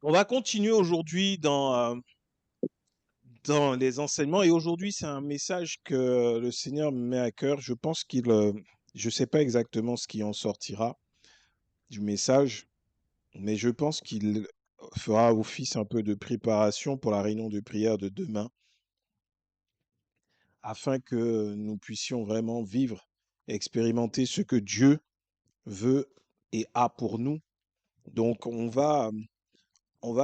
On va continuer aujourd'hui dans les enseignements et aujourd'hui c'est un message que le Seigneur me met à cœur. Je pense je sais pas exactement ce qui en sortira du message, mais je pense qu'il fera office un peu de préparation pour la réunion de prière de demain afin que nous puissions vraiment vivre, expérimenter ce que Dieu veut et a pour nous. Donc on va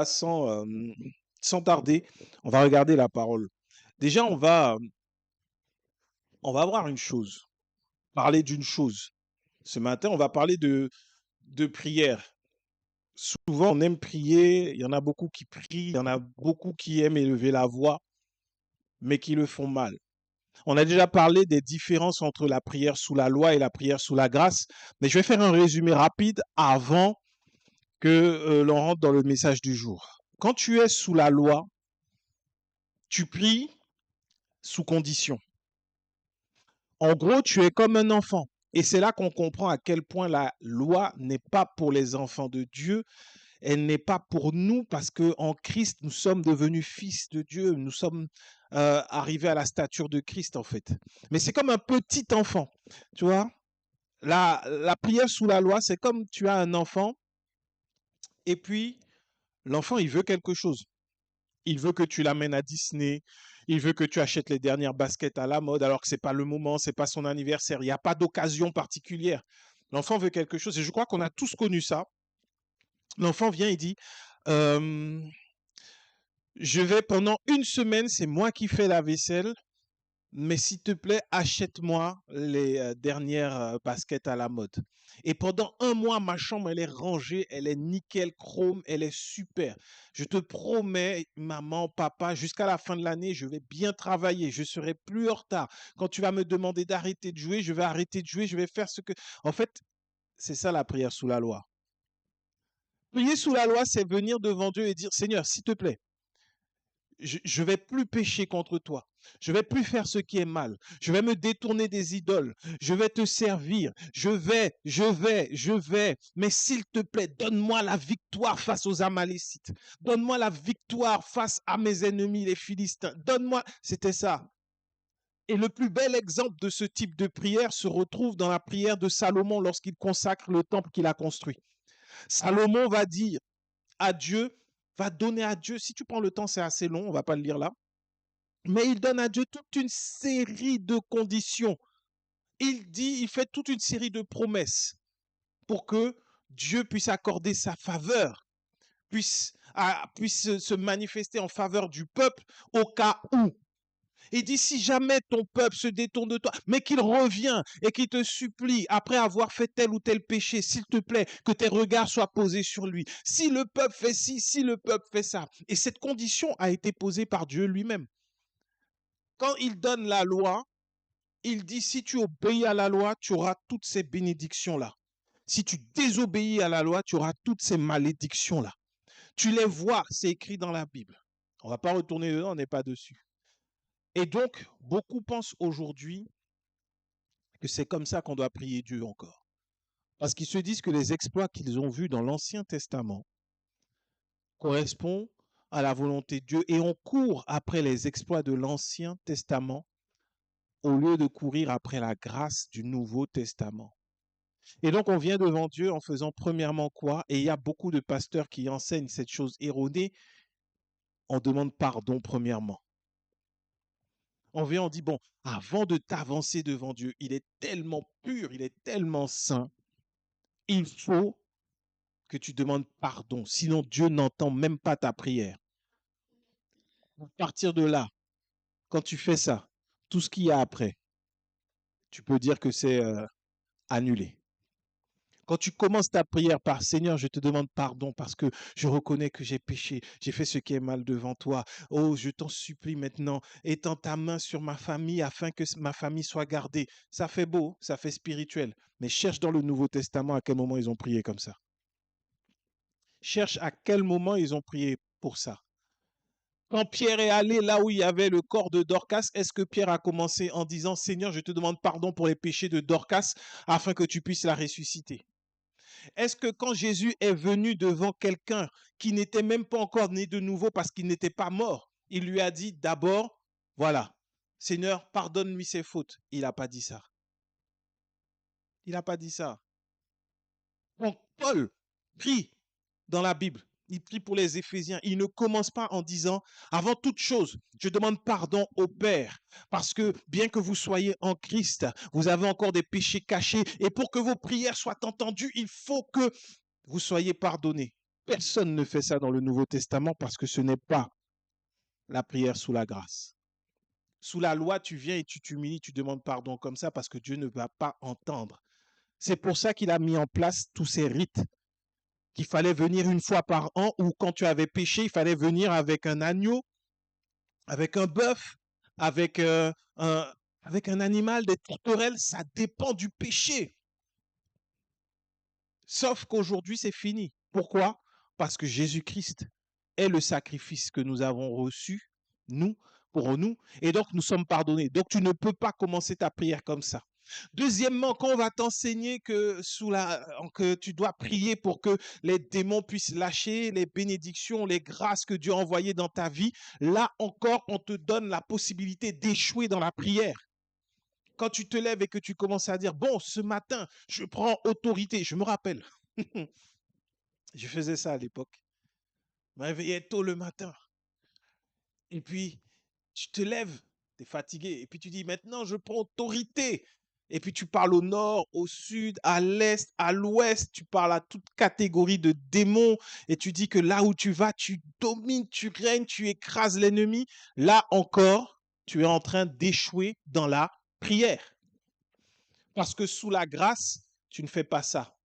sans tarder, on va regarder la parole. Déjà, on va voir une chose, parler d'une chose. Ce matin, on va parler de prière. Souvent, on aime prier, il y en a beaucoup qui prient, il y en a beaucoup qui aiment élever la voix, mais qui le font mal. On a déjà parlé des différences entre la prière sous la loi et la prière sous la grâce, mais je vais faire un résumé rapide avant que l'on rentre dans le message du jour. Quand tu es sous la loi, tu pries sous condition. En gros, tu es comme un enfant. Et c'est là qu'on comprend à quel point la loi n'est pas pour les enfants de Dieu, elle n'est pas pour nous parce qu'en Christ, nous sommes devenus fils de Dieu, nous sommes arrivés à la stature de Christ en fait. Mais c'est comme un petit enfant, tu vois. La prière sous la loi, c'est comme tu as un enfant et puis l'enfant, il veut quelque chose. Il veut que tu l'amènes à Disney. Il veut que tu achètes les dernières baskets à la mode alors que c'est pas le moment, c'est pas son anniversaire. Il n'y a pas d'occasion particulière. L'enfant veut quelque chose et je crois qu'on a tous connu ça. L'enfant vient et dit euh, je vais pendant une semaine, c'est moi qui fais la vaisselle, mais s'il te plaît, achète-moi les dernières baskets à la mode. Et pendant un mois, ma chambre, elle est rangée, elle est nickel chrome, elle est super. Je te promets, maman, papa, jusqu'à la fin de l'année, je vais bien travailler, je serai plus en retard. Quand tu vas me demander d'arrêter de jouer, je vais arrêter de jouer, je vais faire ce que... En fait, c'est ça la prière sous la loi. Prier sous la loi, c'est venir devant Dieu et dire, Seigneur, s'il te plaît, je vais plus pécher contre toi. Je vais plus faire ce qui est mal. Je vais me détourner des idoles. Je vais te servir. Je vais. Mais s'il te plaît, donne-moi la victoire face aux Amalécites. Donne-moi la victoire face à mes ennemis, les Philistins. Donne-moi. C'était ça. Et le plus bel exemple de ce type de prière se retrouve dans la prière de Salomon lorsqu'il consacre le temple qu'il a construit. Salomon va dire à Dieu, va donner à Dieu, si tu prends le temps, c'est assez long, on ne va pas le lire là, mais il donne à Dieu toute une série de conditions. Il dit, il fait toute une série de promesses pour que Dieu puisse accorder sa faveur, puisse se manifester en faveur du peuple au cas où. Il dit, si jamais ton peuple se détourne de toi, mais qu'il revient et qu'il te supplie, après avoir fait tel ou tel péché, s'il te plaît, que tes regards soient posés sur lui. Si le peuple fait ci, si le peuple fait ça. Et cette condition a été posée par Dieu lui-même. Quand il donne la loi, il dit, si tu obéis à la loi, tu auras toutes ces bénédictions-là. Si tu désobéis à la loi, tu auras toutes ces malédictions-là. Tu les vois, c'est écrit dans la Bible. On ne va pas retourner dedans, on n'est pas dessus. Et donc, beaucoup pensent aujourd'hui que c'est comme ça qu'on doit prier Dieu encore. Parce qu'ils se disent que les exploits qu'ils ont vus dans l'Ancien Testament correspondent à la volonté de Dieu et on court après les exploits de l'Ancien Testament au lieu de courir après la grâce du Nouveau Testament. Et donc, on vient devant Dieu en faisant premièrement quoi? Et il y a beaucoup de pasteurs qui enseignent cette chose erronée. On demande pardon premièrement. On vient, on dit, bon, avant de t'avancer devant Dieu, il est tellement pur, il est tellement saint, il faut que tu demandes pardon. Sinon, Dieu n'entend même pas ta prière. À partir de là, quand tu fais ça, tout ce qu'il y a après, tu peux dire que c'est annulé. Quand tu commences ta prière par Seigneur, je te demande pardon parce que je reconnais que j'ai péché, j'ai fait ce qui est mal devant toi. Oh, je t'en supplie maintenant, étends ta main sur ma famille afin que ma famille soit gardée. Ça fait beau, ça fait spirituel. Mais cherche dans le Nouveau Testament à quel moment ils ont prié comme ça. Cherche à quel moment ils ont prié pour ça. Quand Pierre est allé là où il y avait le corps de Dorcas, est-ce que Pierre a commencé en disant Seigneur, je te demande pardon pour les péchés de Dorcas afin que tu puisses la ressusciter? Est-ce que quand Jésus est venu devant quelqu'un qui n'était même pas encore né de nouveau parce qu'il n'était pas mort, il lui a dit d'abord, voilà, Seigneur, pardonne-lui ses fautes. Il n'a pas dit ça. Il n'a pas dit ça. Donc, Paul prie dans la Bible. Il prie pour les Éphésiens. Il ne commence pas en disant, avant toute chose, je demande pardon au Père, parce que bien que vous soyez en Christ, vous avez encore des péchés cachés, et pour que vos prières soient entendues, il faut que vous soyez pardonnés. Personne ne fait ça dans le Nouveau Testament parce que ce n'est pas la prière sous la grâce. Sous la loi, tu viens et tu t'humilies, tu demandes pardon comme ça parce que Dieu ne va pas entendre. C'est pour ça qu'il a mis en place tous ces rites, qu'il fallait venir une fois par an, ou quand tu avais péché, il fallait venir avec un agneau, avec un bœuf, avec, avec un animal, des tourterelles. Ça dépend du péché. Sauf qu'aujourd'hui, c'est fini. Pourquoi? Parce que Jésus-Christ est le sacrifice que nous avons reçu, nous, pour nous, et donc nous sommes pardonnés. Donc tu ne peux pas commencer ta prière comme ça. Deuxièmement, quand on va t'enseigner que tu dois prier pour que les démons puissent lâcher les bénédictions, les grâces que Dieu a envoyées dans ta vie, là encore, on te donne la possibilité d'échouer dans la prière. Quand tu te lèves et que tu commences à dire, bon, ce matin, je prends autorité. Je me rappelle, je faisais ça à l'époque. Je me réveillais tôt le matin. Et puis, tu te lèves, tu es fatigué. Et puis, tu dis, maintenant, je prends autorité. Et puis, tu parles au nord, au sud, à l'est, à l'ouest. Tu parles à toute catégorie de démons. Et tu dis que là où tu vas, tu domines, tu règnes, tu écrases l'ennemi. Là encore, tu es en train d'échouer dans la prière. Parce que sous la grâce, tu ne fais pas ça.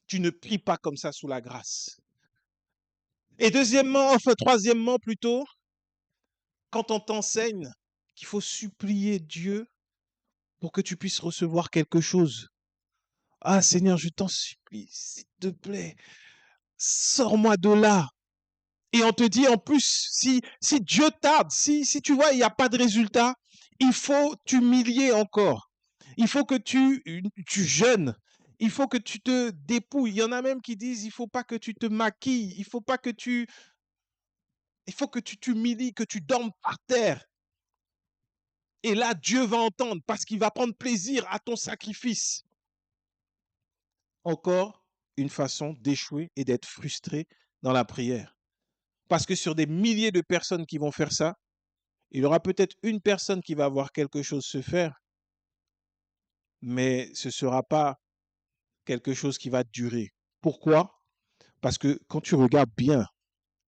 Tu ne pries pas comme ça sous la grâce. Et troisièmement plutôt, quand on t'enseigne qu'il faut supplier Dieu pour que tu puisses recevoir quelque chose. Ah Seigneur, je t'en supplie, s'il te plaît, sors-moi de là. Et on te dit en plus, si Dieu tarde, si tu vois, il n'y a pas de résultat, il faut t'humilier encore. Il faut que tu jeûnes. Il faut que tu te dépouilles. Il y en a même qui disent, il ne faut pas que tu te maquilles. Il faut que tu t'humilies, que tu dormes par terre. Et là, Dieu va entendre parce qu'il va prendre plaisir à ton sacrifice. Encore une façon d'échouer et d'être frustré dans la prière. Parce que sur des milliers de personnes qui vont faire ça, il y aura peut-être une personne qui va voir quelque chose se faire, mais ce ne sera pas quelque chose qui va durer. Pourquoi? Parce que quand tu regardes bien,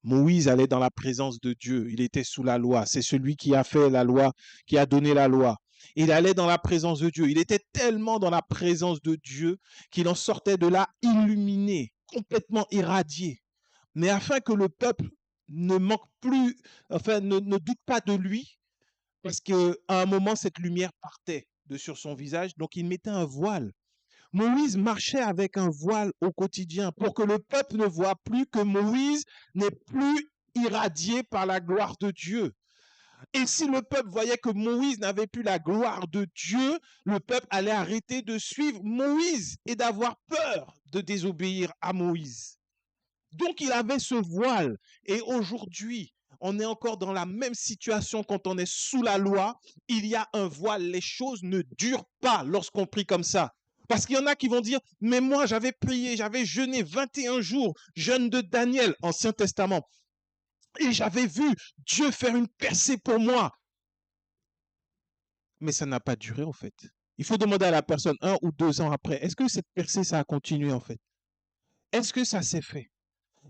Moïse allait dans la présence de Dieu, il était sous la loi, c'est celui qui a fait la loi, qui a donné la loi. Il allait dans la présence de Dieu, il était tellement dans la présence de Dieu qu'il en sortait de là illuminé, complètement irradié. Mais afin que le peuple ne manque plus, enfin ne doute pas de lui, parce qu'à un moment, cette lumière partait de sur son visage, donc il mettait un voile. Moïse marchait avec un voile au quotidien pour que le peuple ne voit plus que Moïse n'est plus irradié par la gloire de Dieu. Et si le peuple voyait que Moïse n'avait plus la gloire de Dieu, le peuple allait arrêter de suivre Moïse et d'avoir peur de désobéir à Moïse. Donc il avait ce voile. Et aujourd'hui, on est encore dans la même situation quand on est sous la loi. Il y a un voile. Les choses ne durent pas lorsqu'on prie comme ça. Parce qu'il y en a qui vont dire, mais moi j'avais prié, j'avais jeûné 21 jours, jeûne de Daniel, Ancien Testament. Et j'avais vu Dieu faire une percée pour moi. Mais ça n'a pas duré en fait. Il faut demander à la personne 1 ou 2 ans après, est-ce que cette percée, ça a continué en fait? Est-ce que ça s'est fait?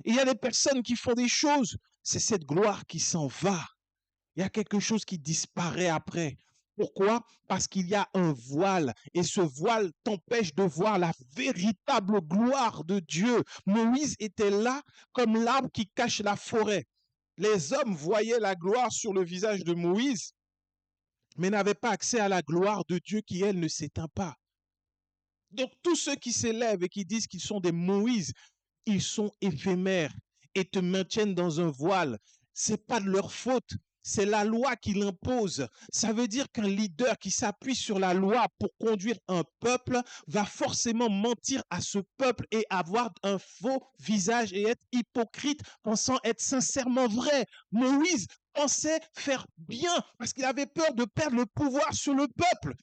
Il y a des personnes qui font des choses, c'est cette gloire qui s'en va. Il y a quelque chose qui disparaît après. Pourquoi? Parce qu'il y a un voile et ce voile t'empêche de voir la véritable gloire de Dieu. Moïse était là comme l'arbre qui cache la forêt. Les hommes voyaient la gloire sur le visage de Moïse, mais n'avaient pas accès à la gloire de Dieu qui, elle, ne s'éteint pas. Donc tous ceux qui s'élèvent et qui disent qu'ils sont des Moïse, ils sont éphémères et te maintiennent dans un voile. Ce n'est pas de leur faute. c'est la loi qui l'impose. Ça veut dire qu'un leader qui s'appuie sur la loi pour conduire un peuple va forcément mentir à ce peuple et avoir un faux visage et être hypocrite, pensant être sincèrement vrai. Moïse pensait faire bien parce qu'il avait peur de perdre le pouvoir sur le peuple.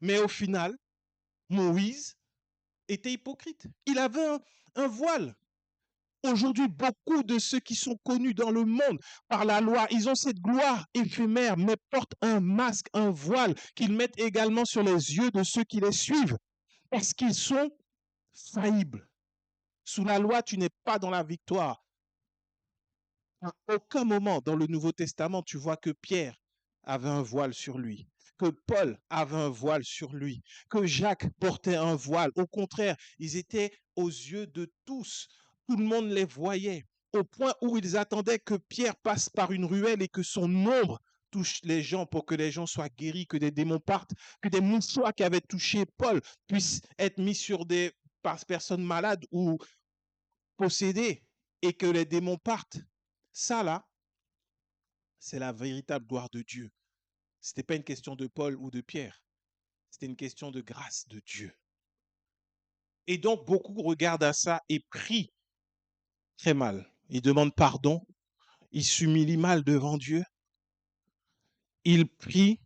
Mais au final, Moïse était hypocrite. Il avait un voile. Aujourd'hui, beaucoup de ceux qui sont connus dans le monde par la loi, ils ont cette gloire éphémère, mais portent un masque, un voile qu'ils mettent également sur les yeux de ceux qui les suivent, parce qu'ils sont faillibles. Sous la loi, tu n'es pas dans la victoire. À aucun moment dans le Nouveau Testament, tu vois que Pierre avait un voile sur lui, que Paul avait un voile sur lui, que Jacques portait un voile. Au contraire, ils étaient aux yeux de tous. Tout le monde les voyait, au point où ils attendaient que Pierre passe par une ruelle et que son ombre touche les gens pour que les gens soient guéris, que des démons partent, que des mouchoirs qui avaient touché Paul puissent être mis sur des personnes malades ou possédées et que les démons partent. Ça, là, c'est la véritable gloire de Dieu. Ce n'était pas une question de Paul ou de Pierre. C'était une question de grâce de Dieu. Et donc, beaucoup regardent à ça et prient très mal. Ils demandent pardon. Ils s'humilient mal devant Dieu. Ils prient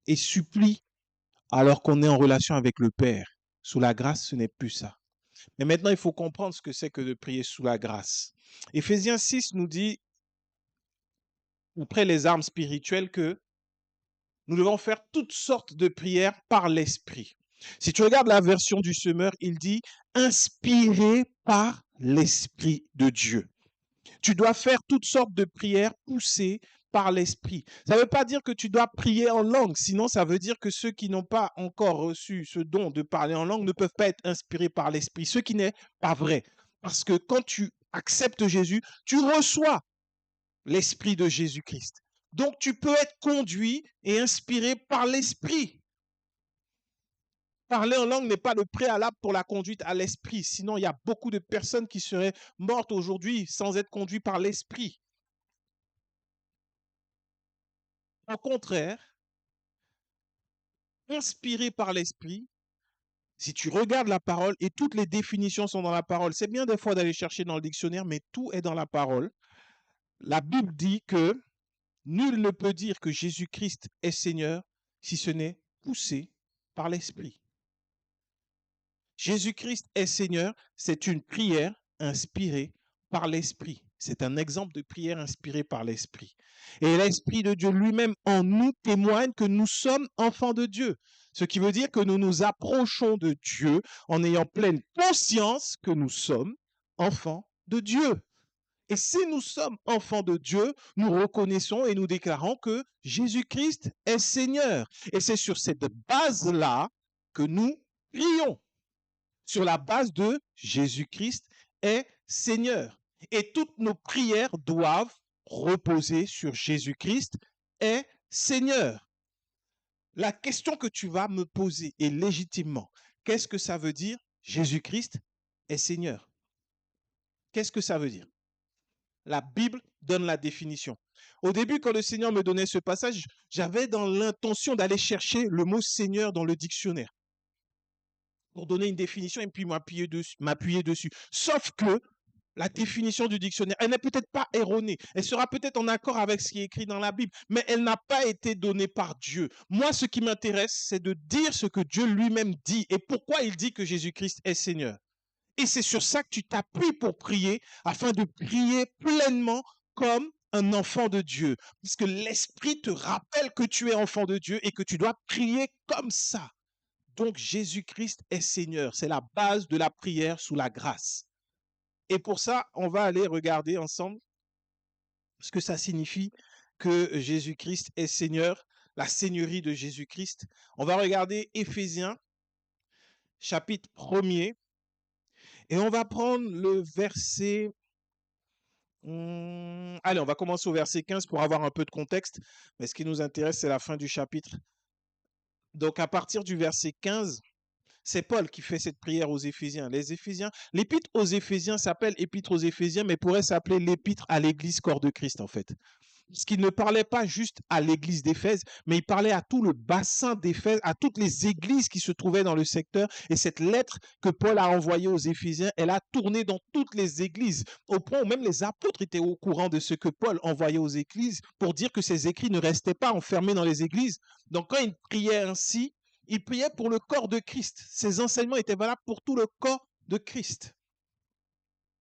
et supplient alors qu'on est en relation avec le Père. Sous la grâce, ce n'est plus ça. Mais maintenant, il faut comprendre ce que c'est que de prier sous la grâce. Éphésiens 6 nous dit, après les armes spirituelles, que nous devons faire toutes sortes de prières par l'Esprit. Si tu regardes la version du semeur, il dit inspiré par l'Esprit de Dieu. Tu dois faire toutes sortes de prières poussées par l'Esprit. Ça ne veut pas dire que tu dois prier en langue, sinon ça veut dire que ceux qui n'ont pas encore reçu ce don de parler en langue ne peuvent pas être inspirés par l'Esprit, ce qui n'est pas vrai. Parce que quand tu acceptes Jésus, tu reçois l'Esprit de Jésus-Christ. Donc tu peux être conduit et inspiré par l'Esprit. Parler en langue n'est pas le préalable pour la conduite à l'Esprit. Sinon, il y a beaucoup de personnes qui seraient mortes aujourd'hui sans être conduites par l'Esprit. Au contraire, inspiré par l'Esprit, si tu regardes la parole, et toutes les définitions sont dans la parole, c'est bien des fois d'aller chercher dans le dictionnaire, mais tout est dans la parole. La Bible dit que nul ne peut dire que Jésus-Christ est Seigneur si ce n'est poussé par l'Esprit. Jésus-Christ est Seigneur, c'est une prière inspirée par l'Esprit. C'est un exemple de prière inspirée par l'Esprit. Et l'Esprit de Dieu lui-même en nous témoigne que nous sommes enfants de Dieu. Ce qui veut dire que nous nous approchons de Dieu en ayant pleine conscience que nous sommes enfants de Dieu. Et si nous sommes enfants de Dieu, nous reconnaissons et nous déclarons que Jésus-Christ est Seigneur. Et c'est sur cette base-là que nous prions. Sur la base de Jésus-Christ est Seigneur. Et toutes nos prières doivent reposer sur Jésus-Christ est Seigneur. La question que tu vas me poser est légitimement, qu'est-ce que ça veut dire Jésus-Christ est Seigneur? Qu'est-ce que ça veut dire? La Bible donne la définition. Au début, quand le Seigneur me donnait ce passage, j'avais dans l'intention d'aller chercher le mot Seigneur dans le dictionnaire pour donner une définition et puis m'appuyer dessus. Sauf que la définition du dictionnaire, elle n'est peut-être pas erronée, elle sera peut-être en accord avec ce qui est écrit dans la Bible, mais elle n'a pas été donnée par Dieu. Moi, ce qui m'intéresse, c'est de dire ce que Dieu lui-même dit et pourquoi il dit que Jésus-Christ est Seigneur. Et c'est sur ça que tu t'appuies pour prier, afin de prier pleinement comme un enfant de Dieu. Parce que l'Esprit te rappelle que tu es enfant de Dieu et que tu dois prier comme ça. Donc Jésus-Christ est Seigneur. C'est la base de la prière sous la grâce. Et pour ça, on va aller regarder ensemble ce que ça signifie que Jésus-Christ est Seigneur, la seigneurie de Jésus-Christ. On va regarder Éphésiens, chapitre 1er, et on va prendre le verset... Allez, on va commencer au verset 15 pour avoir un peu de contexte, mais ce qui nous intéresse, c'est la fin du chapitre. Donc à partir du verset 15, C'est Paul qui fait cette prière aux Éphésiens. L'épître aux Éphésiens s'appelle épître aux Éphésiens, mais pourrait s'appeler l'épître à l'église corps de Christ, en fait. Parce qu'il ne parlait pas juste à l'église d'Éphèse, mais il parlait à tout le bassin d'Éphèse, à toutes les églises qui se trouvaient dans le secteur. Et cette lettre que Paul a envoyée aux Éphésiens, elle a tourné dans toutes les églises, au point où même les apôtres étaient au courant de ce que Paul envoyait aux églises pour dire que ces écrits ne restaient pas enfermés dans les églises. Donc quand il priait ainsi, il priait pour le corps de Christ. Ses enseignements étaient valables pour tout le corps de Christ.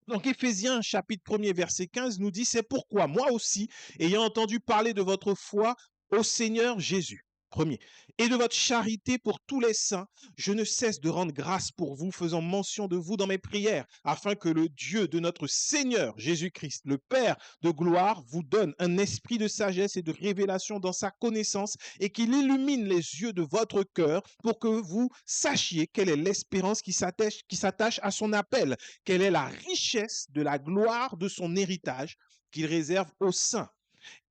Donc Éphésiens chapitre 1er verset 15 nous dit, c'est pourquoi moi aussi, ayant entendu parler de votre foi au Seigneur Jésus, premier, et de votre charité pour tous les saints, je ne cesse de rendre grâce pour vous, faisant mention de vous dans mes prières, afin que le Dieu de notre Seigneur Jésus-Christ, le Père de gloire, vous donne un esprit de sagesse et de révélation dans sa connaissance, et qu'il illumine les yeux de votre cœur pour que vous sachiez quelle est l'espérance qui s'attache à son appel, quelle est la richesse de la gloire de son héritage qu'il réserve aux saints,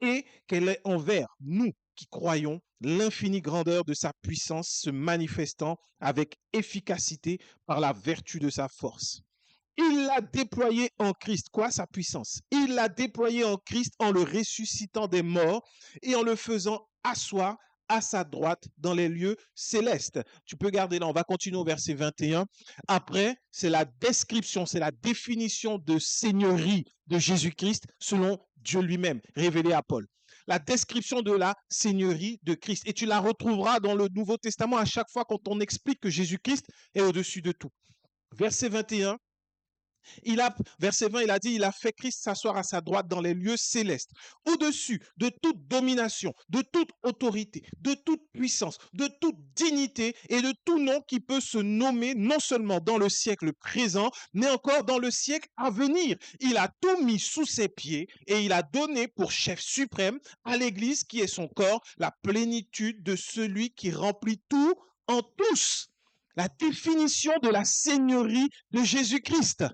et quelle est envers nous qui croyons l'infinie grandeur de sa puissance se manifestant avec efficacité par la vertu de sa force. Il l'a déployé en Christ. Quoi, sa puissance? Il l'a déployé en Christ en le ressuscitant des morts et en le faisant asseoir à sa droite dans les lieux célestes. Tu peux garder là, on va continuer au verset 21. Après, c'est la description, c'est la définition de seigneurie de Jésus-Christ selon Dieu lui-même, révélé à Paul. La description de la seigneurie de Christ. Et tu la retrouveras dans le Nouveau Testament à chaque fois quand on explique que Jésus-Christ est au-dessus de tout. Verset 21. Verset 20, il a dit, il a fait Christ s'asseoir à sa droite dans les lieux célestes, au-dessus de toute domination, de toute autorité, de toute puissance, de toute dignité et de tout nom qui peut se nommer non seulement dans le siècle présent, mais encore dans le siècle à venir. Il a tout mis sous ses pieds et il a donné pour chef suprême à l'Église qui est son corps, la plénitude de celui qui remplit tout en tous. La définition de la seigneurie de Jésus-Christ.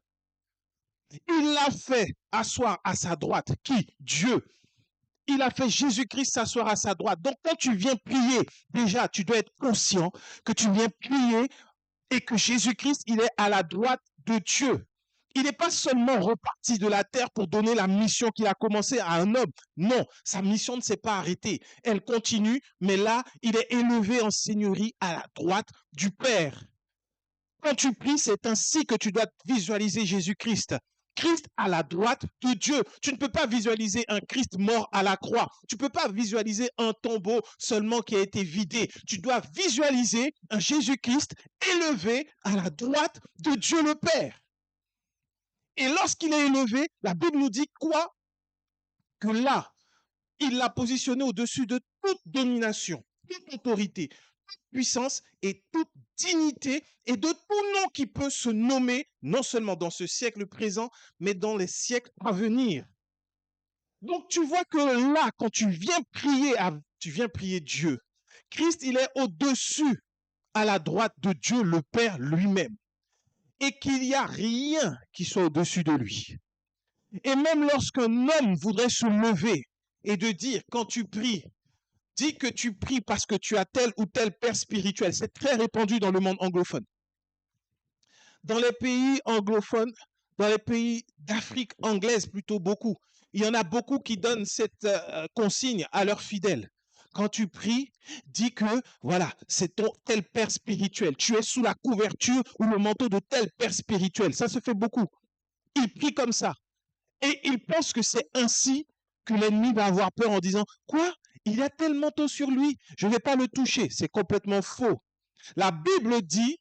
Il l'a fait asseoir à sa droite. Qui? Dieu. Il a fait Jésus-Christ s'asseoir à sa droite. Donc, quand tu viens prier, déjà, tu dois être conscient que tu viens prier et que Jésus-Christ, il est à la droite de Dieu. Il n'est pas seulement reparti de la terre pour donner la mission qu'il a commencé à un homme. Non, sa mission ne s'est pas arrêtée. Elle continue, mais là, il est élevé en seigneurie à la droite du Père. Quand tu pries, c'est ainsi que tu dois visualiser Jésus-Christ. Christ à la droite de Dieu. Tu ne peux pas visualiser un Christ mort à la croix. Tu ne peux pas visualiser un tombeau seulement qui a été vidé. Tu dois visualiser un Jésus-Christ élevé à la droite de Dieu le Père. Et lorsqu'il est élevé, la Bible nous dit quoi? Que là, il l'a positionné au-dessus de toute domination, toute autorité, toute puissance et toute dignité et de tout nom qui peut se nommer, non seulement dans ce siècle présent, mais dans les siècles à venir. Donc tu vois que là, quand tu viens prier Dieu. Christ, il est au-dessus, à la droite de Dieu le Père lui-même. Et qu'il n'y a rien qui soit au-dessus de lui. Et même lorsqu'un homme voudrait se lever et de dire, quand tu pries, dis que tu pries parce que tu as tel ou tel père spirituel. C'est très répandu dans le monde anglophone. Dans les pays anglophones, dans les pays d'Afrique anglaise plutôt beaucoup, il y en a beaucoup qui donnent cette consigne à leurs fidèles. Quand tu pries, dis que voilà, c'est ton tel père spirituel. Tu es sous la couverture ou le manteau de tel père spirituel. Ça se fait beaucoup. Ils prient comme ça. Et ils pensent que c'est ainsi que l'ennemi va avoir peur en disant « Quoi? Il y a tel manteau sur lui, je ne vais pas le toucher. » C'est complètement faux. La Bible dit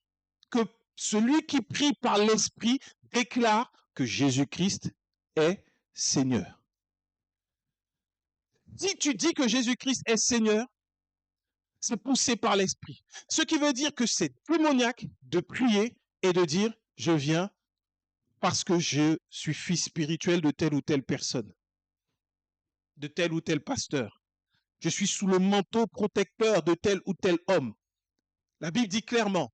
que celui qui prie par l'Esprit déclare que Jésus-Christ est Seigneur. Si tu dis que Jésus-Christ est Seigneur, c'est poussé par l'Esprit. Ce qui veut dire que c'est démoniaque de prier et de dire « Je viens parce que je suis fils spirituel de telle ou telle personne, de tel ou tel pasteur. Je suis sous le manteau protecteur de tel ou tel homme. » La Bible dit clairement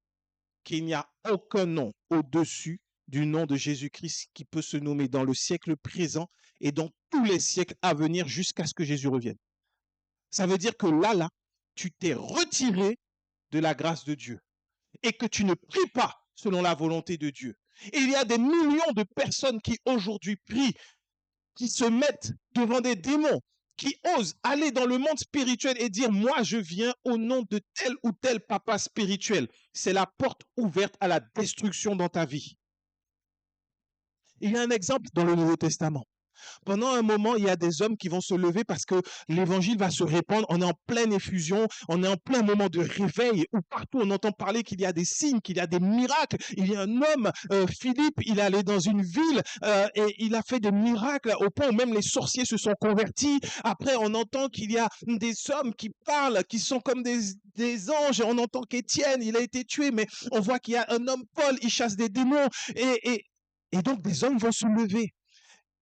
qu'il n'y a aucun nom au-dessus du nom de Jésus-Christ qui peut se nommer dans le siècle présent et dans tous les siècles à venir jusqu'à ce que Jésus revienne. Ça veut dire que là, tu t'es retiré de la grâce de Dieu. et que tu ne pries pas selon la volonté de Dieu. Et il y a des millions de personnes qui aujourd'hui prient, qui se mettent devant des démons, qui osent aller dans le monde spirituel et dire, moi je viens au nom de tel ou tel papa spirituel. C'est la porte ouverte à la destruction dans ta vie. Il y a un exemple dans le Nouveau Testament. Pendant un moment, il y a des hommes qui vont se lever parce que l'évangile va se répandre. On est en pleine effusion, on est en plein moment de réveil où partout on entend parler qu'il y a des signes, qu'il y a des miracles. Il y a un homme, Philippe, il est allé dans une ville et il a fait des miracles au point où même les sorciers se sont convertis. Après, on entend qu'il y a des hommes qui parlent, qui sont comme des anges. On entend qu'Étienne, il a été tué, mais on voit qu'il y a un homme, Paul, il chasse des démons. Et donc des hommes vont se lever.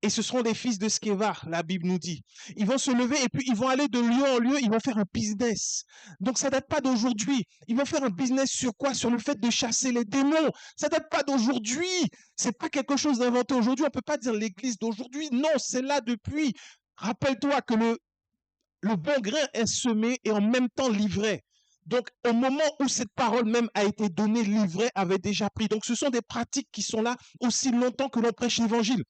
Et ce seront des fils de Sceva, la Bible nous dit. Ils vont se lever et puis ils vont aller de lieu en lieu, ils vont faire un business. Donc ça ne date pas d'aujourd'hui. Ils vont faire un business sur quoi? Sur le fait de chasser les démons. Ça ne date pas d'aujourd'hui. C'est pas quelque chose d'inventé aujourd'hui. On ne peut pas dire l'église d'aujourd'hui. Non, c'est là depuis. Rappelle-toi que le bon grain est semé et en même temps livré. Donc, au moment où cette parole même a été donnée, livrée avait déjà pris. Donc, ce sont des pratiques qui sont là aussi longtemps que l'on prêche l'évangile.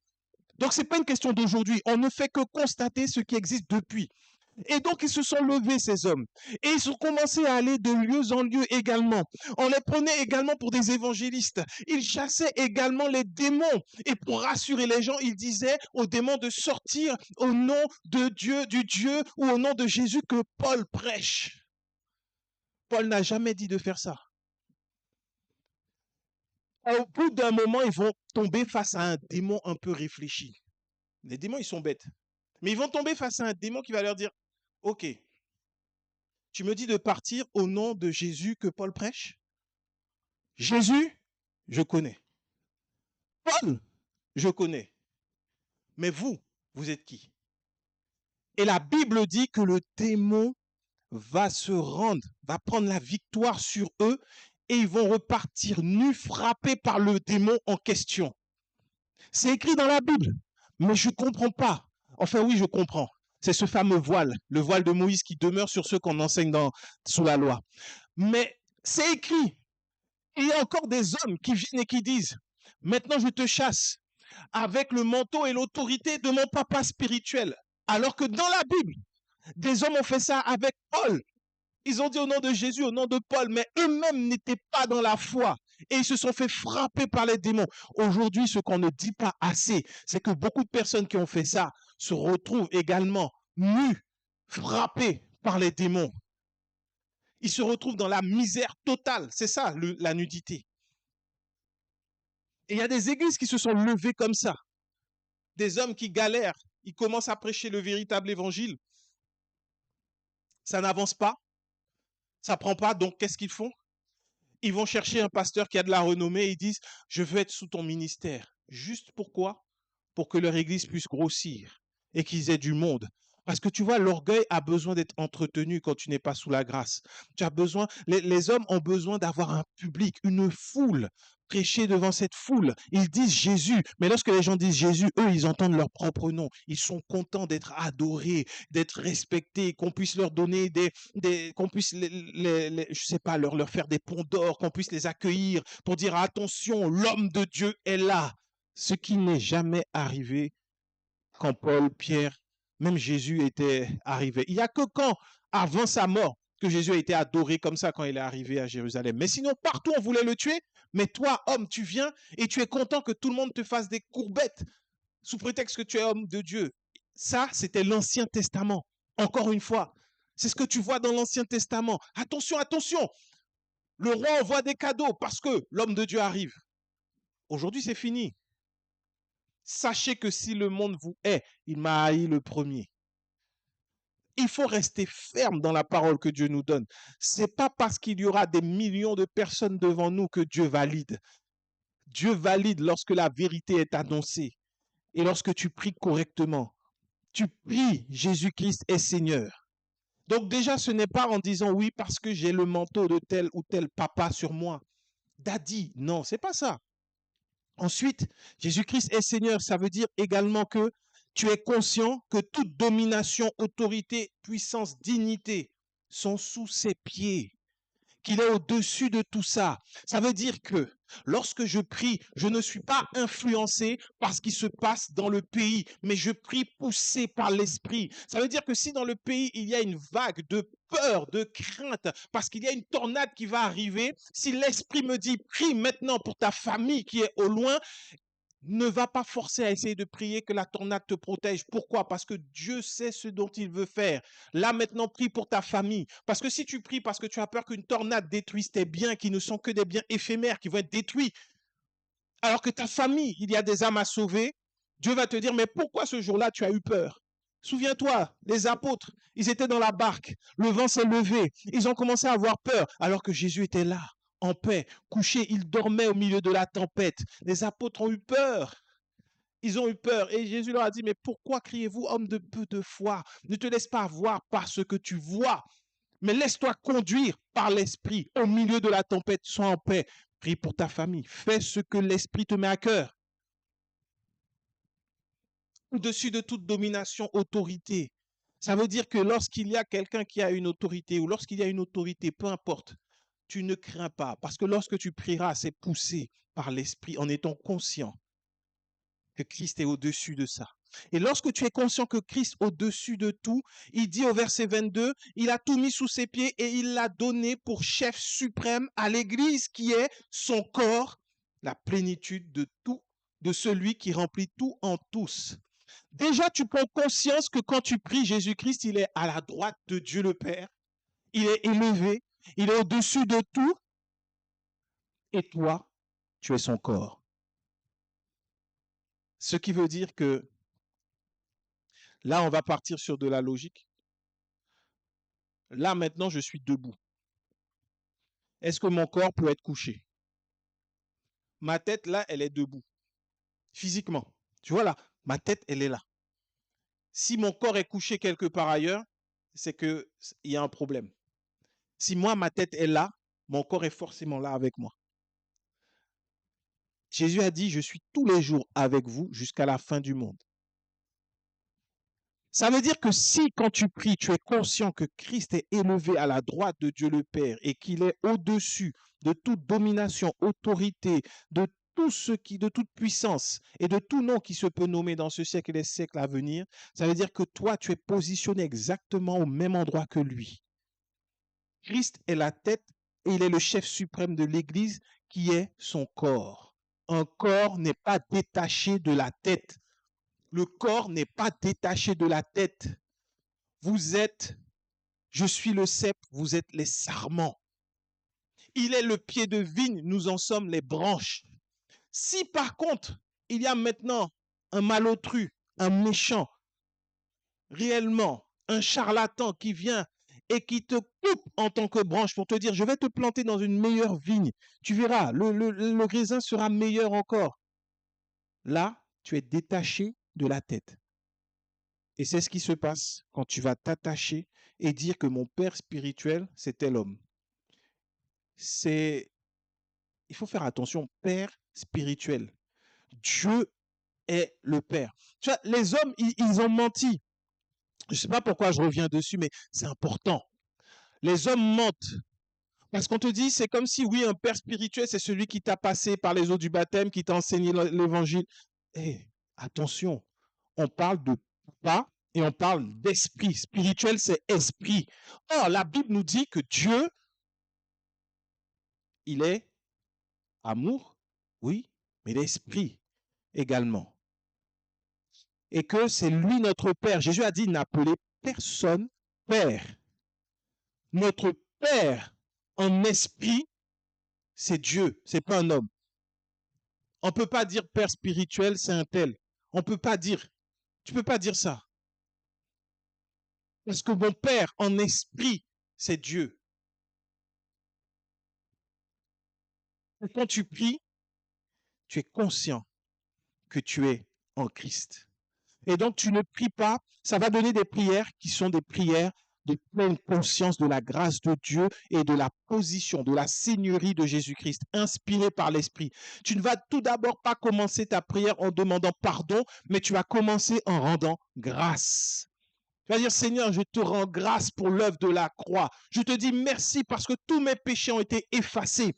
Donc, ce n'est pas une question d'aujourd'hui. On ne fait que constater ce qui existe depuis. Et donc, ils se sont levés, ces hommes. Et ils ont commencé à aller de lieu en lieu également. On les prenait également pour des évangélistes. Ils chassaient également les démons. Et pour rassurer les gens, ils disaient aux démons de sortir au nom de Dieu, du Dieu ou au nom de Jésus que Paul prêche. Paul n'a jamais dit de faire ça. Au bout d'un moment, ils vont tomber face à un démon un peu réfléchi. Les démons, ils sont bêtes. Mais ils vont tomber face à un démon qui va leur dire, ok, tu me dis de partir au nom de Jésus que Paul prêche? Jésus, je connais. Paul, je connais. Mais vous, vous êtes qui? Et la Bible dit que le démon va se rendre, va prendre la victoire sur eux et ils vont repartir nus, frappés par le démon en question. C'est écrit dans la Bible, mais je ne comprends pas. Enfin oui, je comprends. C'est ce fameux voile, le voile de Moïse qui demeure sur ceux qu'on enseigne sous la loi. Mais c'est écrit. Il y a encore des hommes qui viennent et qui disent, maintenant je te chasse avec le manteau et l'autorité de mon papa spirituel. Alors que dans la Bible, des hommes ont fait ça avec Paul. Ils ont dit au nom de Jésus, au nom de Paul, mais eux-mêmes n'étaient pas dans la foi. Et ils se sont fait frapper par les démons. Aujourd'hui, ce qu'on ne dit pas assez, c'est que beaucoup de personnes qui ont fait ça se retrouvent également nus, frappés par les démons. Ils se retrouvent dans la misère totale. C'est ça, la nudité. Et il y a des églises qui se sont levées comme ça. Des hommes qui galèrent. Ils commencent à prêcher le véritable évangile. Ça n'avance pas. Ça ne prend pas. Donc, qu'est-ce qu'ils font? Ils vont chercher un pasteur qui a de la renommée et ils disent, je veux être sous ton ministère. Juste pourquoi? Pour que leur église puisse grossir et qu'ils aient du monde. Parce que tu vois, l'orgueil a besoin d'être entretenu quand tu n'es pas sous la grâce. Tu as besoin, les hommes ont besoin d'avoir un public, une foule, prêcher devant cette foule. Ils disent Jésus, mais lorsque les gens disent Jésus, eux, ils entendent leur propre nom. Ils sont contents d'être adorés, d'être respectés, qu'on puisse leur donner qu'on puisse, je sais pas, leur faire des ponts d'or, qu'on puisse les accueillir pour dire attention, l'homme de Dieu est là. Ce qui n'est jamais arrivé quand Paul, Pierre, même Jésus était arrivé. Il n'y a que quand, avant sa mort, que Jésus a été adoré comme ça quand il est arrivé à Jérusalem. Mais sinon, partout, on voulait le tuer. Mais toi, homme, tu viens et tu es content que tout le monde te fasse des courbettes sous prétexte que tu es homme de Dieu. Ça, c'était l'Ancien Testament. Encore une fois, c'est ce que tu vois dans l'Ancien Testament. Attention, attention. Le roi envoie des cadeaux parce que l'homme de Dieu arrive. Aujourd'hui, c'est fini. Sachez que si le monde vous hait, il m'a haï le premier. Il faut rester ferme dans la parole que Dieu nous donne. Ce n'est pas parce qu'il y aura des millions de personnes devant nous que Dieu valide. Dieu valide lorsque la vérité est annoncée et lorsque tu pries correctement. Tu pries, Jésus-Christ est Seigneur. Donc déjà, ce n'est pas en disant oui parce que j'ai le manteau de tel ou tel papa sur moi. Daddy, non, c'est pas ça. Ensuite, Jésus-Christ est Seigneur, ça veut dire également que tu es conscient que toute domination, autorité, puissance, dignité sont sous ses pieds, qu'il est au-dessus de tout ça. Ça veut dire que lorsque je prie, je ne suis pas influencé par ce qui se passe dans le pays, mais je prie poussé par l'esprit. Ça veut dire que si dans le pays, il y a une vague de peur, de crainte, parce qu'il y a une tornade qui va arriver, si l'esprit me dit prie maintenant pour ta famille qui est au loin, ne va pas forcer à essayer de prier que la tornade te protège. Pourquoi? Parce que Dieu sait ce dont il veut faire. Là, maintenant, prie pour ta famille. Parce que si tu pries parce que tu as peur qu'une tornade détruise tes biens, qui ne sont que des biens éphémères, qui vont être détruits, alors que ta famille, il y a des âmes à sauver, Dieu va te dire, mais pourquoi ce jour-là, tu as eu peur? Souviens-toi, les apôtres, ils étaient dans la barque, le vent s'est levé, ils ont commencé à avoir peur, alors que Jésus était là, en paix, couché, il dormait au milieu de la tempête. Les apôtres ont eu peur. Ils ont eu peur et Jésus leur a dit, mais pourquoi criez-vous, homme de peu de foi? Ne te laisse pas voir par ce que tu vois, mais laisse-toi conduire par l'Esprit au milieu de la tempête. Sois en paix, prie pour ta famille, fais ce que l'Esprit te met à cœur. Au-dessus de toute domination, autorité. Ça veut dire que lorsqu'il y a quelqu'un qui a une autorité ou lorsqu'il y a une autorité, peu importe, tu ne crains pas parce que lorsque tu prieras, c'est poussé par l'Esprit en étant conscient que Christ est au-dessus de ça. Et lorsque tu es conscient que Christ est au-dessus de tout, il dit au verset 22, il a tout mis sous ses pieds et il l'a donné pour chef suprême à l'Église qui est son corps, la plénitude de tout, de celui qui remplit tout en tous. Déjà, tu prends conscience que quand tu pries, Jésus-Christ, il est à la droite de Dieu le Père, il est élevé, il est au-dessus de tout, et toi, tu es son corps. Ce qui veut dire que là, on va partir sur de la logique. Là, maintenant, je suis debout. Est-ce que mon corps peut être couché? Ma tête, là, elle est debout. Physiquement. Tu vois là, ma tête, elle est là. Si mon corps est couché quelque part ailleurs, c'est qu'il y a un problème. Si moi, ma tête est là, mon corps est forcément là avec moi. Jésus a dit, je suis tous les jours avec vous jusqu'à la fin du monde. Ça veut dire que si, quand tu pries, tu es conscient que Christ est élevé à la droite de Dieu le Père et qu'il est au-dessus de toute domination, autorité, de tout ce qui, de toute puissance et de tout nom qui se peut nommer dans ce siècle et les siècles à venir, ça veut dire que toi, tu es positionné exactement au même endroit que lui. Christ est la tête et il est le chef suprême de l'Église qui est son corps. Un corps n'est pas détaché de la tête. Le corps n'est pas détaché de la tête. Vous êtes, je suis le cep, vous êtes les sarments. Il est le pied de vigne, nous en sommes les branches. Si par contre, il y a maintenant un malotru, un méchant, réellement, un charlatan qui vient et qui te coupe en tant que branche pour te dire, je vais te planter dans une meilleure vigne, tu verras, le raisin sera meilleur encore. Là, tu es détaché de la tête. Et c'est ce qui se passe quand tu vas t'attacher et dire que mon père spirituel, c'est tel homme. Il faut faire attention, père spirituel. Dieu est le père. Tu vois, les hommes, ils ont menti. Je ne sais pas pourquoi je reviens dessus, mais c'est important. Les hommes mentent. Parce qu'on te dit, c'est comme si, oui, un père spirituel, c'est celui qui t'a passé par les eaux du baptême, qui t'a enseigné l'évangile. Attention, on parle de papa et on parle d'esprit. Spirituel, c'est esprit. Or, la Bible nous dit que Dieu, il est amour, oui, mais l'esprit également. Et que c'est lui notre Père. Jésus a dit, n'appelez personne Père. Notre Père en esprit, c'est Dieu, c'est pas un homme. On ne peut pas dire Père spirituel, c'est un tel. On ne peut pas dire. Tu ne peux pas dire ça. Parce que mon Père en esprit, c'est Dieu. Et quand tu pries, tu es conscient que tu es en Christ. Et donc, tu ne pries pas. Ça va donner des prières qui sont des prières de pleine conscience de la grâce de Dieu et de la position, de la seigneurie de Jésus-Christ, inspirée par l'Esprit. Tu ne vas tout d'abord pas commencer ta prière en demandant pardon, mais tu vas commencer en rendant grâce. Tu vas dire, Seigneur, je te rends grâce pour l'œuvre de la croix. Je te dis merci parce que tous mes péchés ont été effacés.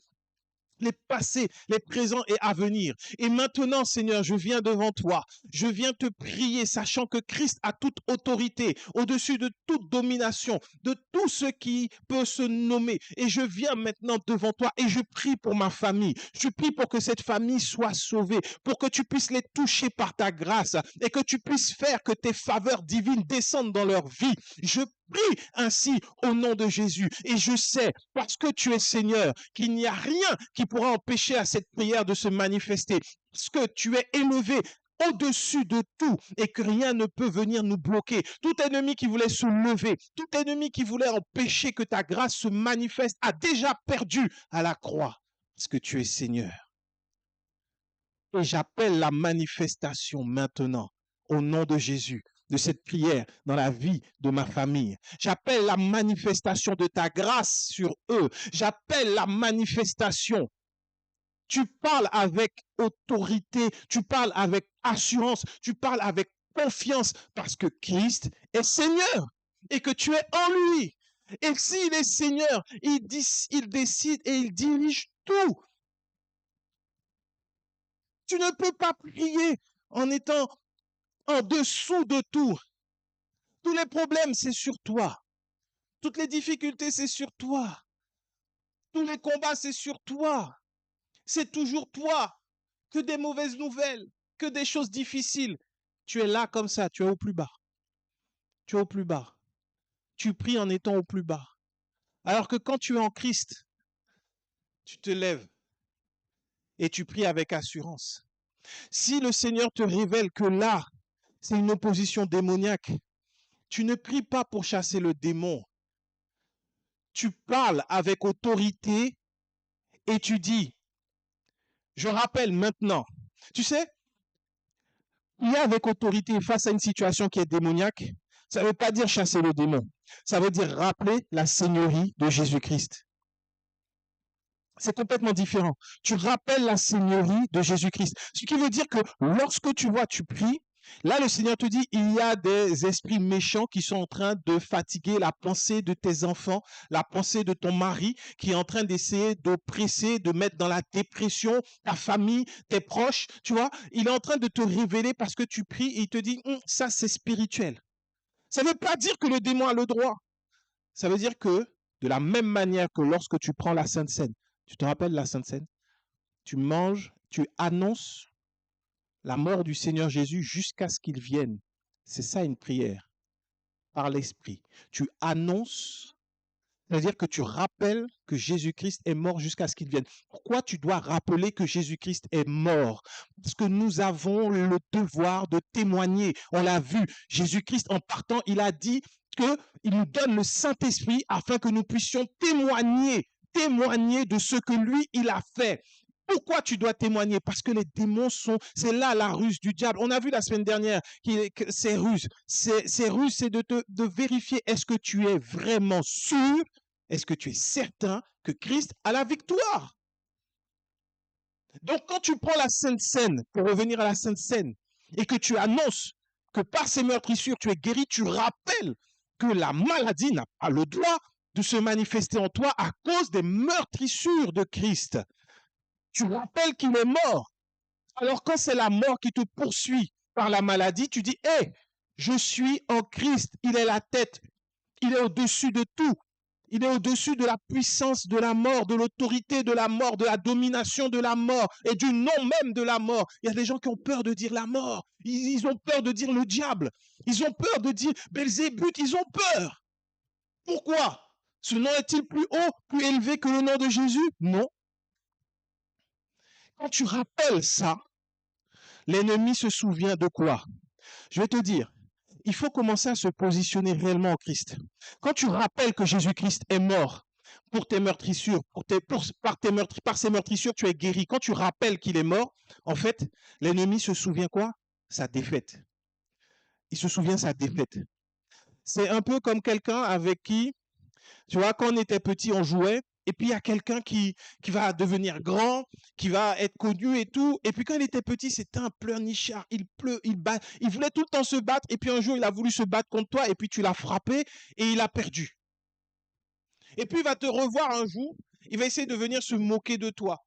Les passés, les présents et à venir. Et maintenant, Seigneur, je viens devant toi. Je viens te prier, sachant que Christ a toute autorité, au-dessus de toute domination, de tout ce qui peut se nommer. Et je viens maintenant devant toi et je prie pour ma famille. Je prie pour que cette famille soit sauvée, pour que tu puisses les toucher par ta grâce et que tu puisses faire que tes faveurs divines descendent dans leur vie. Je prie ainsi au nom de Jésus. Et je sais, parce que tu es Seigneur, qu'il n'y a rien qui pourra empêcher à cette prière de se manifester. Parce que tu es élevé au-dessus de tout et que rien ne peut venir nous bloquer. Tout ennemi qui voulait se lever, tout ennemi qui voulait empêcher que ta grâce se manifeste a déjà perdu à la croix. Parce que tu es Seigneur. Et j'appelle la manifestation maintenant au nom de Jésus de cette prière dans la vie de ma famille. J'appelle la manifestation de ta grâce sur eux. J'appelle la manifestation. Tu parles avec autorité, tu parles avec assurance, tu parles avec confiance parce que Christ est Seigneur et que tu es en lui. Et s'il est Seigneur, il décide et il dirige tout. Tu ne peux pas prier en étant en dessous de tout. Tous les problèmes, c'est sur toi. Toutes les difficultés, c'est sur toi. Tous les combats, c'est sur toi. C'est toujours toi. Que des mauvaises nouvelles, que des choses difficiles. Tu es là comme ça, tu es au plus bas. Tu es au plus bas. Tu pries en étant au plus bas. Alors que quand tu es en Christ, tu te lèves et tu pries avec assurance. Si le Seigneur te révèle que là, c'est une opposition démoniaque, tu ne pries pas pour chasser le démon. Tu parles avec autorité et tu dis, je rappelle maintenant, tu sais, prier avec autorité face à une situation qui est démoniaque, ça ne veut pas dire chasser le démon. Ça veut dire rappeler la seigneurie de Jésus-Christ. C'est complètement différent. Tu rappelles la seigneurie de Jésus-Christ. Ce qui veut dire que lorsque tu vois, tu pries, là le Seigneur te dit, il y a des esprits méchants qui sont en train de fatiguer la pensée de tes enfants, la pensée de ton mari, qui est en train d'essayer d'oppresser, de mettre dans la dépression ta famille, tes proches, tu vois. Il est en train de te révéler parce que tu pries et il te dit, ça c'est spirituel. Ça ne veut pas dire que le démon a le droit. Ça veut dire que de la même manière que lorsque tu prends la Sainte Seine, tu te rappelles la Sainte Seine? Tu manges, tu annonces la mort du Seigneur Jésus jusqu'à ce qu'il vienne. C'est ça une prière, par l'Esprit. Tu annonces, c'est-à-dire que tu rappelles que Jésus-Christ est mort jusqu'à ce qu'il vienne. Pourquoi tu dois rappeler que Jésus-Christ est mort? Parce que nous avons le devoir de témoigner. On l'a vu, Jésus-Christ, en partant, il a dit qu'il nous donne le Saint-Esprit afin que nous puissions témoigner de ce que lui, il a fait. Pourquoi tu dois témoigner? Parce que les démons c'est là la ruse du diable. On a vu la semaine dernière que ces ruses, c'est de vérifier est-ce que tu es vraiment sûr, est-ce que tu es certain que Christ a la victoire. Donc quand tu prends la Sainte Seine, pour revenir à la Sainte Seine, et que tu annonces que par ces meurtrissures tu es guéri, tu rappelles que la maladie n'a pas le droit de se manifester en toi à cause des meurtrissures de Christ. Tu rappelles qu'il est mort. Alors quand c'est la mort qui te poursuit par la maladie, tu dis, hé, je suis en Christ, il est la tête, il est au-dessus de tout. Il est au-dessus de la puissance de la mort, de l'autorité de la mort, de la domination de la mort et du nom même de la mort. Il y a des gens qui ont peur de dire la mort. Ils ont peur de dire le diable. Ils ont peur de dire Belzébuth. Ils ont peur. Pourquoi? Ce nom est-il plus haut, plus élevé que le nom de Jésus? Non. Quand tu rappelles ça, l'ennemi se souvient de quoi? Je vais te dire, il faut commencer à se positionner réellement en Christ. Quand tu rappelles que Jésus-Christ est mort pour tes meurtrissures, par ces meurtrissures, tu es guéri. Quand tu rappelles qu'il est mort, en fait, l'ennemi se souvient quoi? Sa défaite. Il se souvient sa défaite. C'est un peu comme quelqu'un avec qui, tu vois, quand on était petit, on jouait, Et puis il y a quelqu'un qui va devenir grand, qui va être connu et tout. Et puis quand il était petit, c'était un pleurnichard. Il voulait tout le temps se battre. Et puis un jour, il a voulu se battre contre toi. Et puis tu l'as frappé et il a perdu. Et puis il va te revoir un jour. Il va essayer de venir se moquer de toi.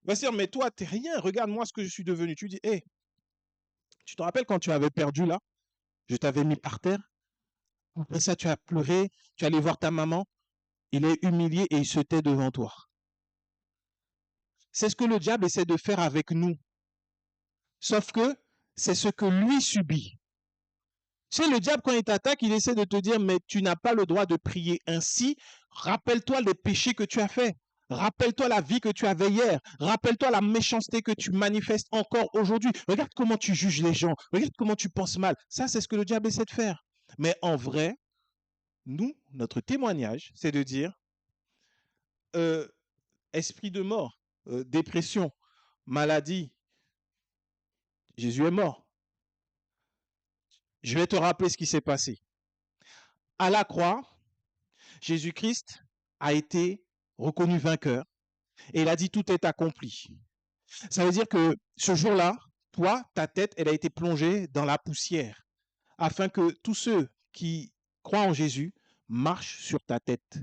Il va se dire, mais toi, t'es rien. Regarde-moi ce que je suis devenu. Tu dis, hé, tu te rappelles quand tu avais perdu là? Je t'avais mis par terre. Après ça, tu as pleuré. Tu es allé voir ta maman. Il est humilié et il se tait devant toi. C'est ce que le diable essaie de faire avec nous. Sauf que c'est ce que lui subit. C'est le diable, quand il t'attaque, il essaie de te dire, mais tu n'as pas le droit de prier ainsi. Rappelle-toi les péchés que tu as faits. Rappelle-toi la vie que tu avais hier. Rappelle-toi la méchanceté que tu manifestes encore aujourd'hui. Regarde comment tu juges les gens. Regarde comment tu penses mal. Ça, c'est ce que le diable essaie de faire. Mais en vrai, nous, notre témoignage, c'est de dire, euh, esprit de mort, dépression, maladie, Jésus est mort. Je vais te rappeler ce qui s'est passé. À la croix, Jésus-Christ a été reconnu vainqueur et il a dit tout est accompli. Ça veut dire que ce jour-là, toi, ta tête, elle a été plongée dans la poussière afin que tous ceux qui croient en Jésus marchent sur ta tête.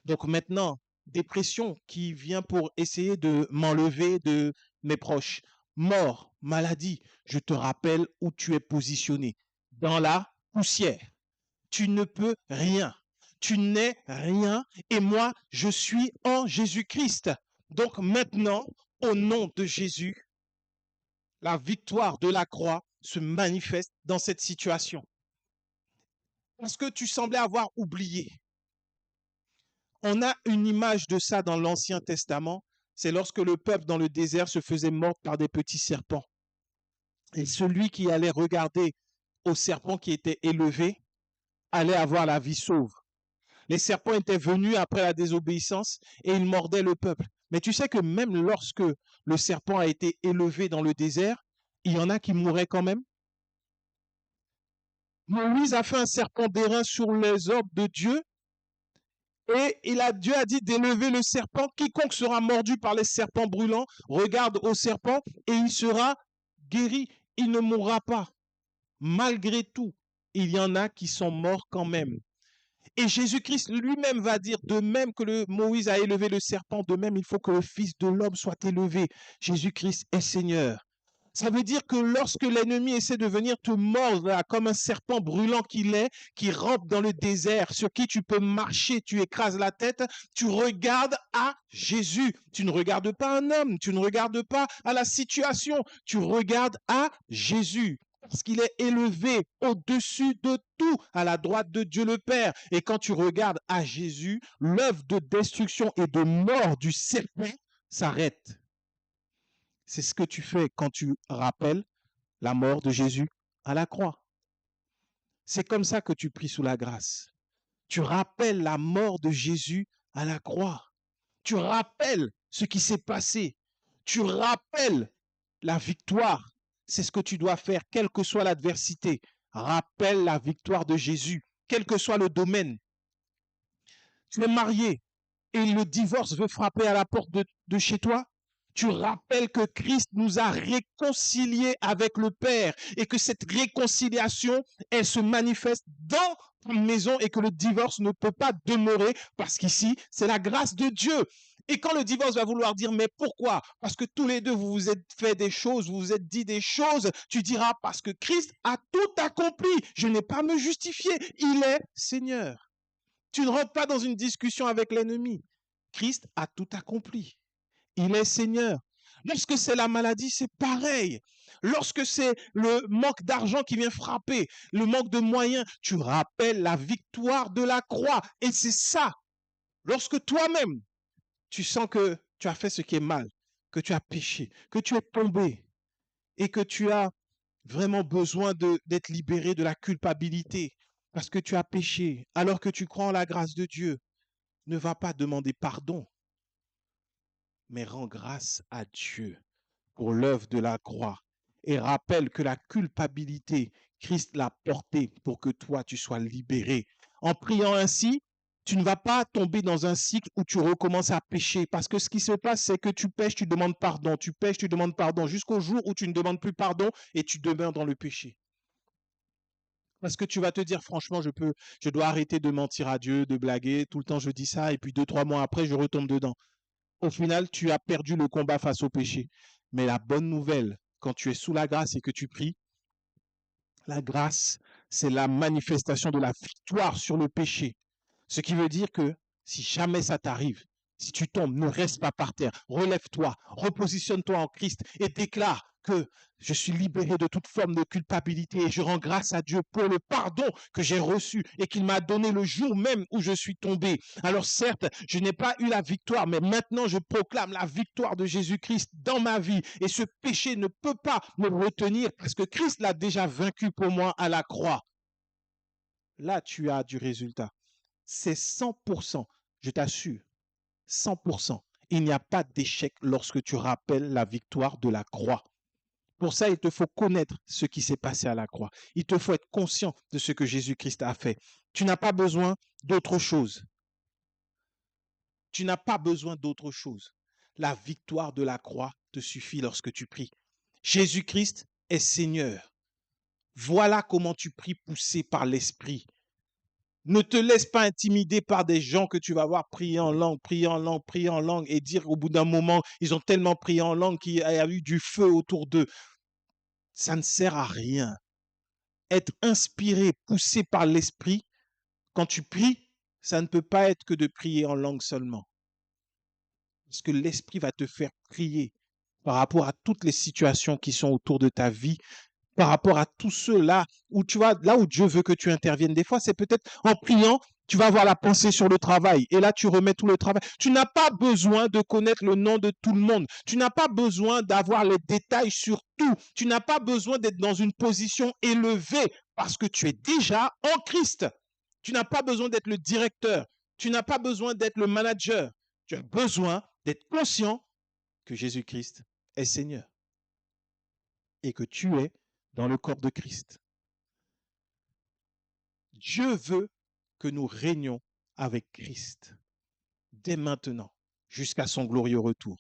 Donc maintenant, dépression qui vient pour essayer de m'enlever de mes proches, mort, maladie, je te rappelle où tu es positionné, dans la poussière. Tu ne peux rien. Tu n'es rien et moi, je suis en Jésus-Christ. Donc maintenant, au nom de Jésus, la victoire de la croix se manifeste dans cette situation. Parce que tu semblais avoir oublié. On a une image de ça dans l'Ancien Testament. C'est lorsque le peuple dans le désert se faisait mordre par des petits serpents. Et celui qui allait regarder au serpent qui était élevé allait avoir la vie sauve. Les serpents étaient venus après la désobéissance et ils mordaient le peuple. Mais tu sais que même lorsque le serpent a été élevé dans le désert, il y en a qui mouraient quand même. Moïse a fait un serpent d'airain sur les ordres de Dieu et Dieu a dit d'élever le serpent. Quiconque sera mordu par les serpents brûlants regarde au serpent et il sera guéri. Il ne mourra pas. Malgré tout, il y en a qui sont morts quand même. Et Jésus-Christ lui-même va dire, de même que Moïse a élevé le serpent, de même il faut que le Fils de l'homme soit élevé. Jésus-Christ est Seigneur. Ça veut dire que lorsque l'ennemi essaie de venir te mordre là, comme un serpent brûlant qu'il est, qui rampe dans le désert, sur qui tu peux marcher, tu écrases la tête, tu regardes à Jésus. Tu ne regardes pas un homme, tu ne regardes pas à la situation, tu regardes à Jésus. Parce qu'il est élevé au-dessus de tout, à la droite de Dieu le Père. Et quand tu regardes à Jésus, l'œuvre de destruction et de mort du serpent s'arrête. C'est ce que tu fais quand tu rappelles la mort de Jésus à la croix. C'est comme ça que tu pries sous la grâce. Tu rappelles la mort de Jésus à la croix. Tu rappelles ce qui s'est passé. Tu rappelles la victoire. C'est ce que tu dois faire, quelle que soit l'adversité. Rappelle la victoire de Jésus, quel que soit le domaine. Tu es marié et le divorce veut frapper à la porte de chez toi. Tu rappelles que Christ nous a réconciliés avec le Père et que cette réconciliation, elle se manifeste dans ta maison et que le divorce ne peut pas demeurer parce qu'ici, c'est la grâce de Dieu. Et quand le divorce va vouloir dire, mais pourquoi? Parce que tous les deux, vous vous êtes fait des choses, vous vous êtes dit des choses, tu diras, parce que Christ a tout accompli. Je n'ai pas à me justifier. Il est Seigneur. Tu ne rentres pas dans une discussion avec l'ennemi. Christ a tout accompli. Il est Seigneur. Lorsque c'est la maladie, c'est pareil. Lorsque c'est le manque d'argent qui vient frapper, le manque de moyens, tu rappelles la victoire de la croix. Et c'est ça. Lorsque toi-même, tu sens que tu as fait ce qui est mal, que tu as péché, que tu es tombé et que tu as vraiment besoin d'être libéré de la culpabilité parce que tu as péché, alors que tu crois en la grâce de Dieu, ne va pas demander pardon, mais rends grâce à Dieu pour l'œuvre de la croix et rappelle que la culpabilité, Christ l'a portée pour que toi, tu sois libéré. En priant ainsi, Tu ne vas pas tomber dans un cycle où tu recommences à pécher. Parce que ce qui se passe, c'est que tu pêches, tu demandes pardon. Tu pêches, tu demandes pardon. Jusqu'au jour où tu ne demandes plus pardon et tu demeures dans le péché. Parce que tu vas te dire, franchement, je dois arrêter de mentir à Dieu, de blaguer. Tout le temps, je dis ça. Et puis 2, 3 mois après, je retombe dedans. Au final, tu as perdu le combat face au péché. Mais la bonne nouvelle, quand tu es sous la grâce et que tu pries, la grâce, c'est la manifestation de la victoire sur le péché. Ce qui veut dire que si jamais ça t'arrive, si tu tombes, ne reste pas par terre, relève-toi, repositionne-toi en Christ et déclare que je suis libéré de toute forme de culpabilité et je rends grâce à Dieu pour le pardon que j'ai reçu et qu'il m'a donné le jour même où je suis tombé. Alors certes, je n'ai pas eu la victoire, mais maintenant je proclame la victoire de Jésus-Christ dans ma vie et ce péché ne peut pas me retenir parce que Christ l'a déjà vaincu pour moi à la croix. Là, tu as du résultat. C'est 100%, je t'assure, 100%. Il n'y a pas d'échec lorsque tu rappelles la victoire de la croix. Pour ça, il te faut connaître ce qui s'est passé à la croix. Il te faut être conscient de ce que Jésus-Christ a fait. Tu n'as pas besoin d'autre chose. Tu n'as pas besoin d'autre chose. La victoire de la croix te suffit lorsque tu pries. Jésus-Christ est Seigneur. Voilà comment tu pries poussé par l'Esprit. Ne te laisse pas intimider par des gens que tu vas voir prier en langue, prier en langue, prier en langue et dire au bout d'un moment, ils ont tellement prié en langue qu'il y a eu du feu autour d'eux. Ça ne sert à rien. Être inspiré, poussé par l'esprit, quand tu pries, ça ne peut pas être que de prier en langue seulement. Parce que l'esprit va te faire prier par rapport à toutes les situations qui sont autour de ta vie, par rapport à tous ceux-là où tu vas, là où Dieu veut que tu interviennes. Des fois, c'est peut-être en priant, tu vas avoir la pensée sur le travail et là, tu remets tout le travail. Tu n'as pas besoin de connaître le nom de tout le monde. Tu n'as pas besoin d'avoir les détails sur tout. Tu n'as pas besoin d'être dans une position élevée parce que tu es déjà en Christ. Tu n'as pas besoin d'être le directeur. Tu n'as pas besoin d'être le manager. Tu as besoin d'être conscient que Jésus-Christ est Seigneur et que tu es dans le corps de Christ. Dieu veut que nous régnions avec Christ dès maintenant jusqu'à son glorieux retour.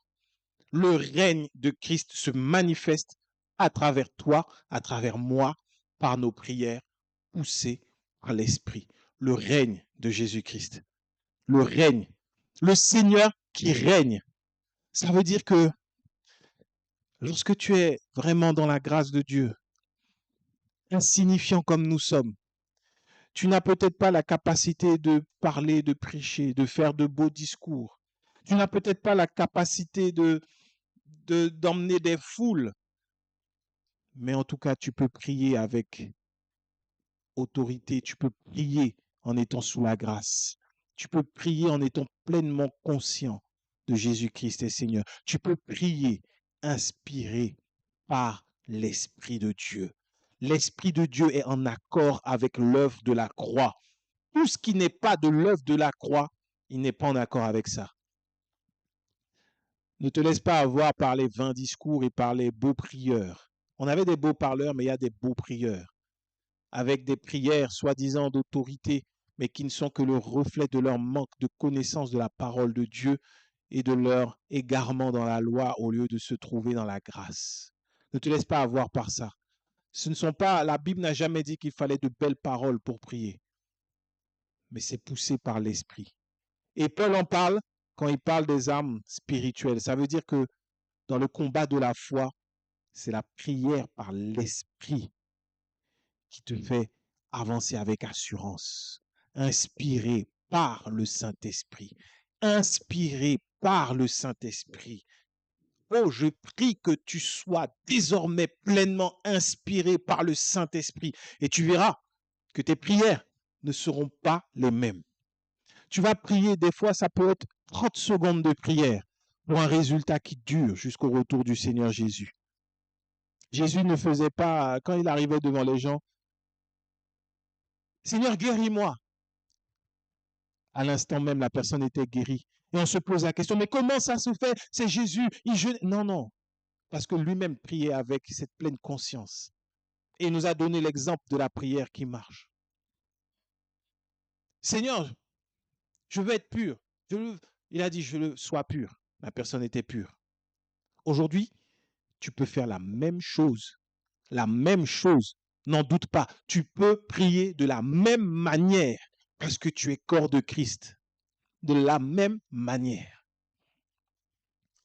Le règne de Christ se manifeste à travers toi, à travers moi, par nos prières poussées par l'Esprit. Le règne de Jésus-Christ. Le règne. Le Seigneur qui règne. Ça veut dire que lorsque tu es vraiment dans la grâce de Dieu, insignifiant comme nous sommes, tu n'as peut-être pas la capacité de parler, de prêcher, de faire de beaux discours. Tu n'as peut-être pas la capacité d'emmener des foules. Mais en tout cas, tu peux prier avec autorité. Tu peux prier en étant sous la grâce. Tu peux prier en étant pleinement conscient de Jésus-Christ et Seigneur. Tu peux prier inspiré par l'Esprit de Dieu. L'Esprit de Dieu est en accord avec l'œuvre de la croix. Tout ce qui n'est pas de l'œuvre de la croix, il n'est pas en accord avec ça. Ne te laisse pas avoir par les vains discours et par les beaux prieurs. On avait des beaux parleurs, mais il y a des beaux prieurs. Avec des prières soi-disant d'autorité, mais qui ne sont que le reflet de leur manque de connaissance de la parole de Dieu et de leur égarement dans la loi au lieu de se trouver dans la grâce. Ne te laisse pas avoir par ça. Ce ne sont pas, la Bible n'a jamais dit qu'il fallait de belles paroles pour prier, mais c'est poussé par l'Esprit. Et Paul en parle quand il parle des armes spirituelles. Ça veut dire que dans le combat de la foi, c'est la prière par l'Esprit qui te fait avancer avec assurance, inspiré par le Saint-Esprit. Inspiré par le Saint-Esprit. Oh, je prie que tu sois désormais pleinement inspiré par le Saint-Esprit et tu verras que tes prières ne seront pas les mêmes. Tu vas prier, des fois, ça peut être 30 secondes de prière pour un résultat qui dure jusqu'au retour du Seigneur Jésus. Jésus ne faisait pas, quand il arrivait devant les gens, Seigneur, guéris-moi. À l'instant même, la personne était guérie. Et on se pose la question, mais comment ça se fait? C'est Jésus. Non, non. Parce que lui-même priait avec cette pleine conscience. Et il nous a donné l'exemple de la prière qui marche. Seigneur, Je veux être pur. Il a dit, je veux sois pur. La personne était pure. Aujourd'hui, tu peux faire la même chose. La même chose. N'en doute pas. Tu peux prier de la même manière parce que tu es corps de Christ. De la même manière.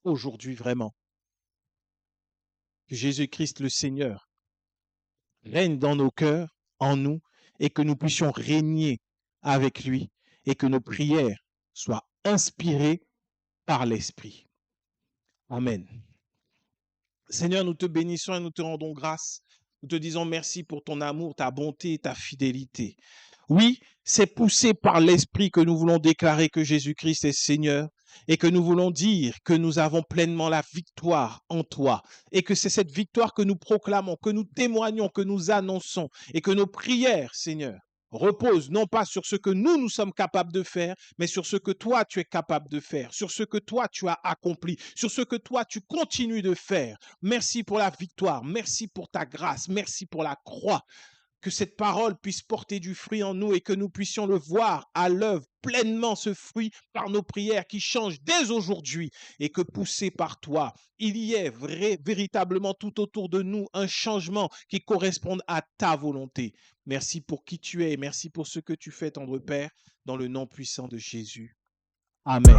Aujourd'hui, vraiment, que Jésus-Christ le Seigneur règne dans nos cœurs, en nous, et que nous puissions régner avec lui et que nos prières soient inspirées par l'Esprit. Amen. Seigneur, nous te bénissons et nous te rendons grâce. Nous te disons merci pour ton amour, ta bonté et ta fidélité. Oui, c'est poussé par l'Esprit que nous voulons déclarer que Jésus-Christ est Seigneur et que nous voulons dire que nous avons pleinement la victoire en toi et que c'est cette victoire que nous proclamons, que nous témoignons, que nous annonçons et que nos prières, Seigneur, reposent non pas sur ce que nous sommes capables de faire, mais sur ce que toi tu es capable de faire, sur ce que toi tu as accompli, sur ce que toi tu continues de faire. Merci pour la victoire, merci pour ta grâce, merci pour la croix. Que cette parole puisse porter du fruit en nous et que nous puissions le voir à l'œuvre pleinement, ce fruit, par nos prières qui changent dès aujourd'hui et que poussé par toi, il y ait véritablement tout autour de nous un changement qui corresponde à ta volonté. Merci pour qui tu es et merci pour ce que tu fais, tendre Père, dans le nom puissant de Jésus. Amen.